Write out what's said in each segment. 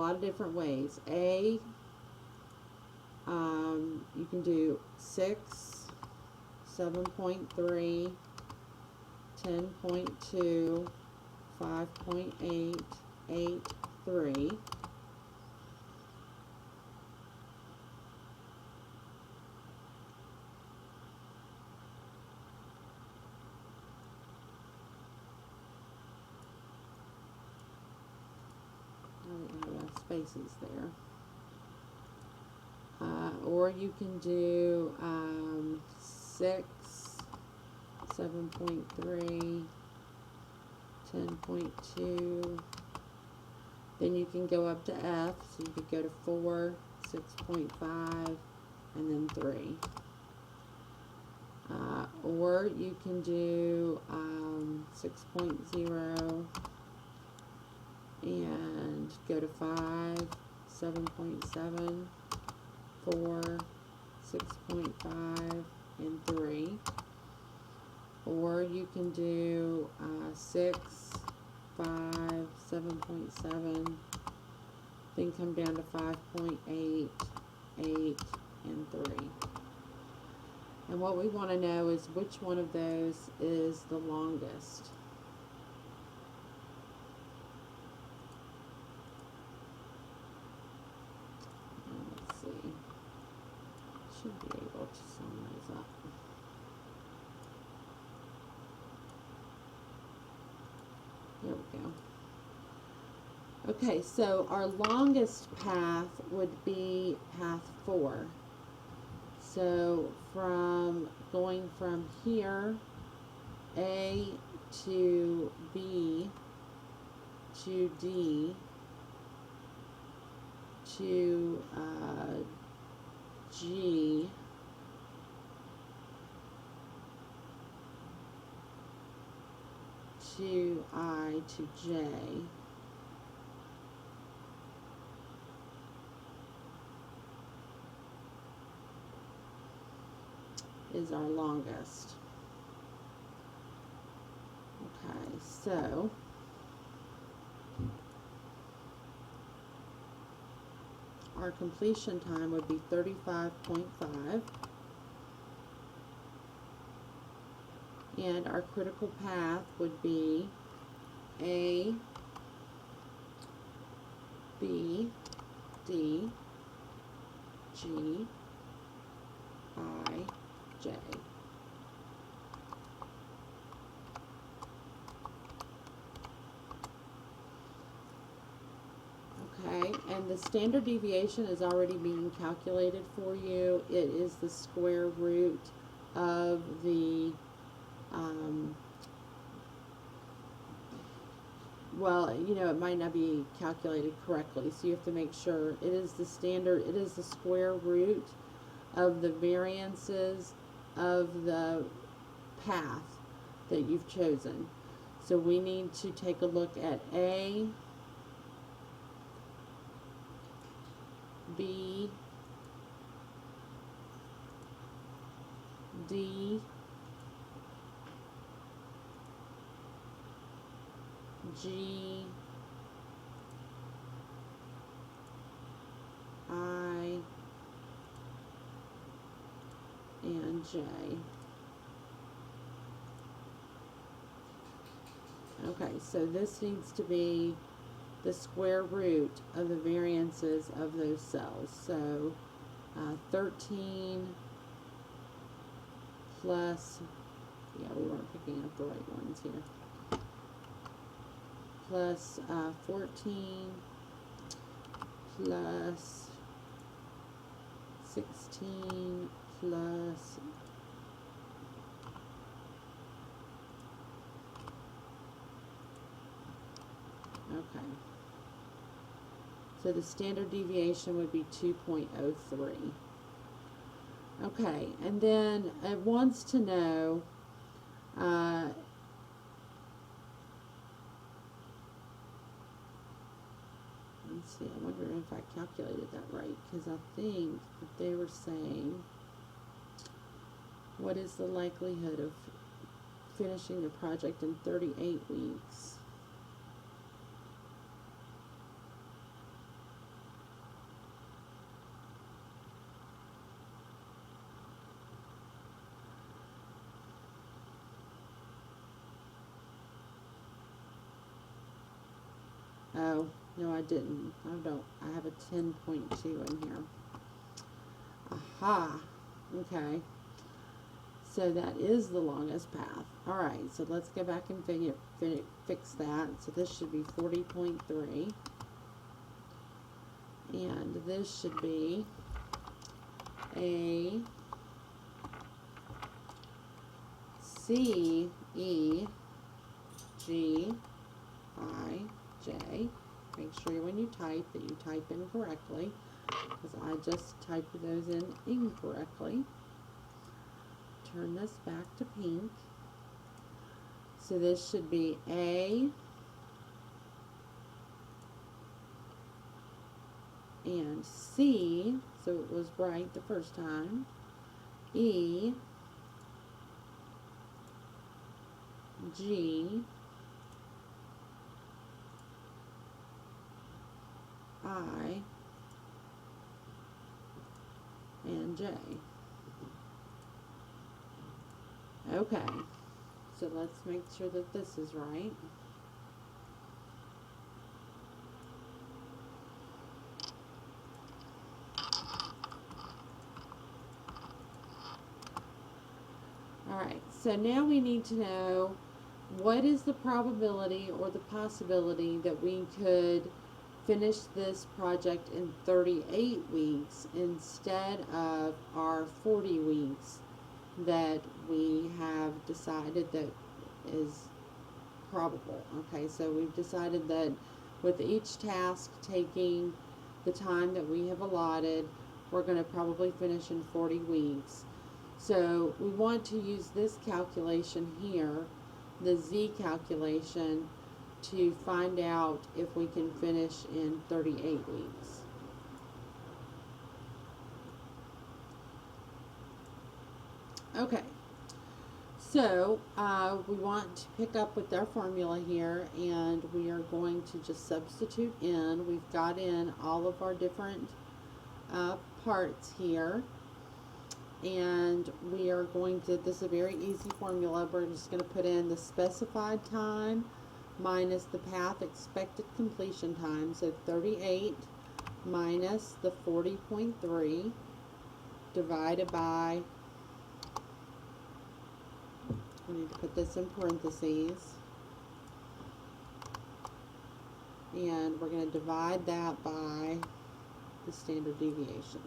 lot of different ways. You can do 6, 7.3, 10.2, 5.8, 8, 3. Spaces there. Or you can do 6, 7.3, 10.2. Then you can go up to F, so you could go to 4, 6.5, and then 3. Or you can do 6.0 and go to 5, 7.7, 4, 6.5, and 3. Or you can do 6, 5, 7.7, then come down to 5.8, 8, and 3. And what we want to know is which one of those is the longest. Should be able to sum those up. There we go. Okay, so our longest path would be path 4. So going from here, A to B to D to G to I to J is our longest. Okay, so our completion time would be 35.5, and our critical path would be A, B, D, G, I, J. Okay, and the standard deviation is already being calculated for you. It is the square root of the, well, you know, it might not be calculated correctly, so you have to make sure. It is the standard, it is the square root of the variances of the path that you've chosen. So we need to take a look at A, B, D, G, I, and J. Okay, so this needs to be the square root of the variances of those cells. So 13 plus, yeah, we weren't picking up the right ones here, plus 14 plus 16 plus okay. So the standard deviation would be 2.03. Okay, and then it wants to know let's see, I wonder if I calculated that right, because I think that they were saying what is the likelihood of finishing the project in 38 weeks. Oh, no, I didn't. I have a 10.2 in here. Aha. Okay. So that is the longest path. Alright, so let's go back and fix that. So this should be 40.3. And this should be a C, E, G, I, J. Make sure when you type that you type in correctly, because I just typed those in incorrectly. Turn this back to pink. So this should be A and C, so it was right the first time. E, G, I, and J. Okay, so let's make sure that this is right. Alright, so now we need to know what is the probability or the possibility that we could finish this project in 38 weeks instead of our 40 weeks that we have decided that is probable. Okay, so we've decided that with each task taking the time that we have allotted, we're going to probably finish in 40 weeks. So we want to use this calculation here, the Z calculation, to find out if we can finish in 38 weeks. Okay, so we want to pick up with our formula here, and we are going to just substitute in. We've got in all of our different parts here, and we are going to, this is a very easy formula. We're just going to put in the specified time minus the path expected completion time, so 38 minus the 40.3 divided by, I need to put this in parentheses, and we're going to divide that by the standard deviation.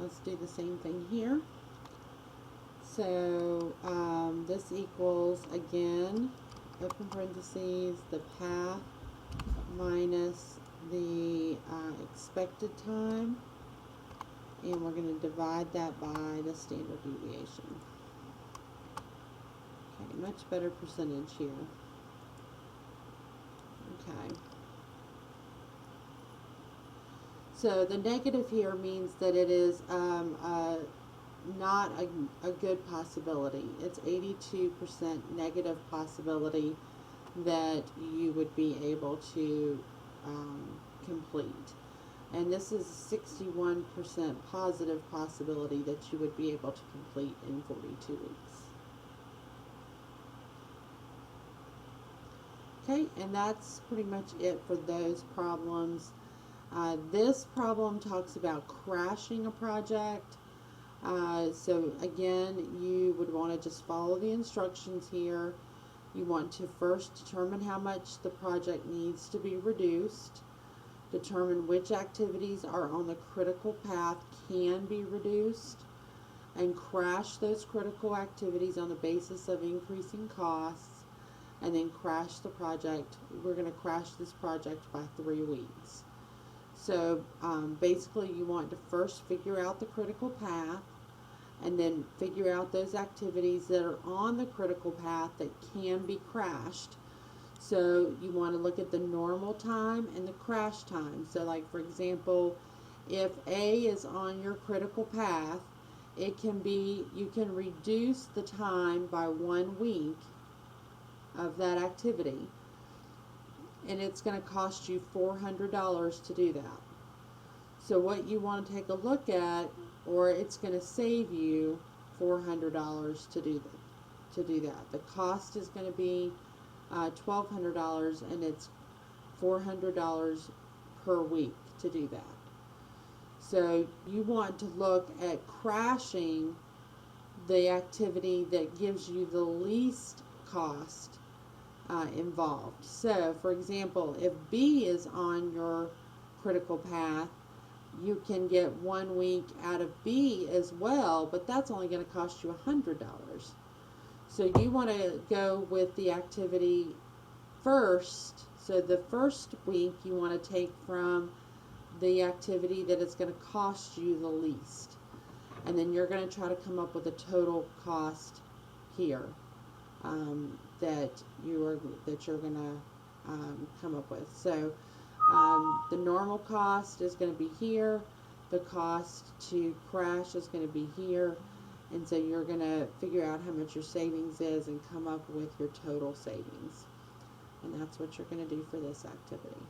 Let's do the same thing here. So this equals, again, open parentheses, the path minus the expected time, and we're going to divide that by the standard deviation. Okay, much better percentage here. Okay. So the negative here means that it is not a good possibility. It's 82% negative possibility that you would be able to complete. And this is 61% positive possibility that you would be able to complete in 42 weeks. Okay, and that's pretty much it for those problems. This problem talks about crashing a project. So again, you would want to just follow the instructions here. You want to first determine how much the project needs to be reduced, determine which activities are on the critical path can be reduced, and crash those critical activities on the basis of increasing costs, and then crash the project. We're going to crash this project by 3 weeks. So basically you want to first figure out the critical path, and then figure out those activities that are on the critical path that can be crashed. So you want to look at the normal time and the crash time. So like for example, if A is on your critical path, it can be, you can reduce the time by 1 week of that activity, and it's going to cost you $400 to do that. So what you want to take a look at, or it's going to save you $400 to do that. The cost is going to be $1,200, and it's $400 per week to do that. So you want to look at crashing the activity that gives you the least cost involved. So for example, if B is on your critical path, you can get 1 week out of B as well, but that's only going to cost you $100. So you want to go with the activity first. So the first week you want to take from the activity that is going to cost you the least, and then you're going to try to come up with a total cost here that you're going to come up with. So the normal cost is going to be here, the cost to crash is going to be here, and so you're going to figure out how much your savings is and come up with your total savings. And that's what you're going to do for this activity.